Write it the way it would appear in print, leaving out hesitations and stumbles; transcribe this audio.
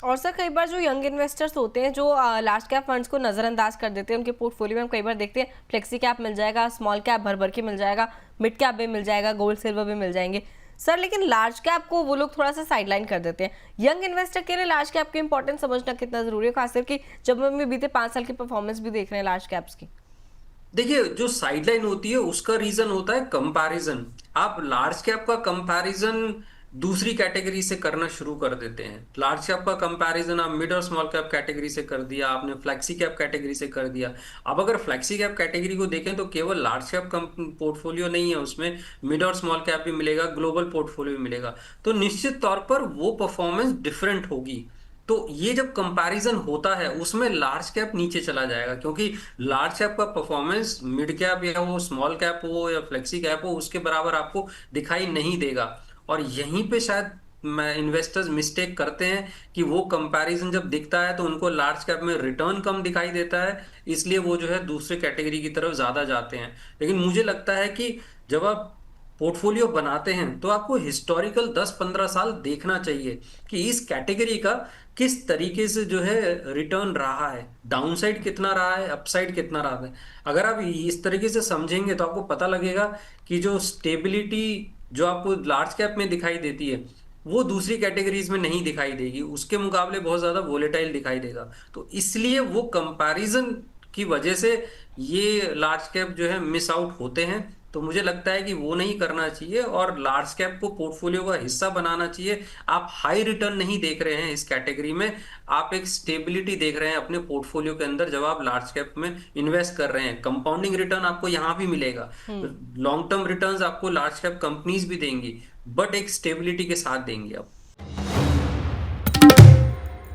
और सर कई बार जो यंग इन्वेस्टर्स होते हैं जो लार्ज कैप फंड्स को नज़रअंदाज कर देते हैं, उनके पोर्टफोलियो में हम कई बार देखते हैं फ्लेक्सी कैप मिल जाएगा, स्मॉल कैप भर भर के मिल जाएगा, मिड कैप भी मिल जाएगा, गोल्ड सिल्वर भी मिल जाएंगे सर, लेकिन लार्ज कैप को वो लोग थोड़ा सा साइडलाइन कर देते हैं। यंग इन्वेस्टर के लिए लार्ज कैप की इंपॉर्टेंस समझना कितना जरूरी है, खासकर कि जब हम बीते 5 साल की परफॉर्मेंस भी देख रहे हैं लार्ज कैप्स की। देखिए, जो साइडलाइन होती है उसका रीजन होता है कंपैरिजन। आप लार्ज कैप का कंपैरिजन दूसरी कैटेगरी से करना शुरू कर देते हैं। लार्ज कैप का कंपैरिजन आप मिड और स्मॉल कैप कैटेगरी से कर दिया, आपने फ्लेक्सी कैप कैटेगरी से कर दिया। अब अगर फ्लेक्सी कैप कैटेगरी को देखें तो केवल लार्ज कैप पोर्टफोलियो नहीं है, उसमें मिड और स्मॉल कैप भी मिलेगा, ग्लोबल पोर्टफोलियो भी मिलेगा। तो निश्चित तौर पर वो परफॉर्मेंस डिफरेंट होगी। तो ये जब कंपैरिजन होता है उसमें लार्ज कैप नीचे चला जाएगा, क्योंकि लार्ज कैप का परफॉर्मेंस मिड कैप या वो स्मॉल कैप हो या फ्लेक्सी कैप हो उसके बराबर आपको दिखाई नहीं देगा। और यहीं पे शायद मैं इन्वेस्टर्स मिस्टेक करते हैं कि वो कंपैरिजन जब दिखता है तो उनको लार्ज कैप में रिटर्न कम दिखाई देता है, इसलिए वो जो है दूसरे कैटेगरी की तरफ ज्यादा जाते हैं। लेकिन मुझे लगता है कि जब आप पोर्टफोलियो बनाते हैं तो आपको हिस्टोरिकल 10-15 साल देखना चाहिए कि इस कैटेगरी का किस तरीके से जो है रिटर्न रहा है, डाउनसाइड कितना रहा है, अपसाइड कितना रहा है। अगर आप इस तरीके से समझेंगे तो आपको पता लगेगा कि जो स्टेबिलिटी जो आपको लार्ज कैप में दिखाई देती है वो दूसरी कैटेगरीज में नहीं दिखाई देगी, उसके मुकाबले बहुत ज्यादा वोलेटाइल दिखाई देगा। तो इसलिए वो कंपैरिजन की वजह से ये लार्ज कैप जो है मिस आउट होते हैं। तो मुझे लगता है कि वो नहीं करना चाहिए और लार्ज कैप को पोर्टफोलियो का हिस्सा बनाना चाहिए। आप हाई रिटर्न नहीं देख रहे हैं इस कैटेगरी में, आप एक स्टेबिलिटी देख रहे हैं अपने पोर्टफोलियो के अंदर। जब आप लार्ज कैप में इन्वेस्ट कर रहे हैं कंपाउंडिंग रिटर्न आपको यहाँ भी मिलेगा, हम्म। लॉन्ग टर्म रिटर्न्स आपको लार्ज कैप कंपनीज भी देंगी, बट एक स्टेबिलिटी के साथ देंगी आप।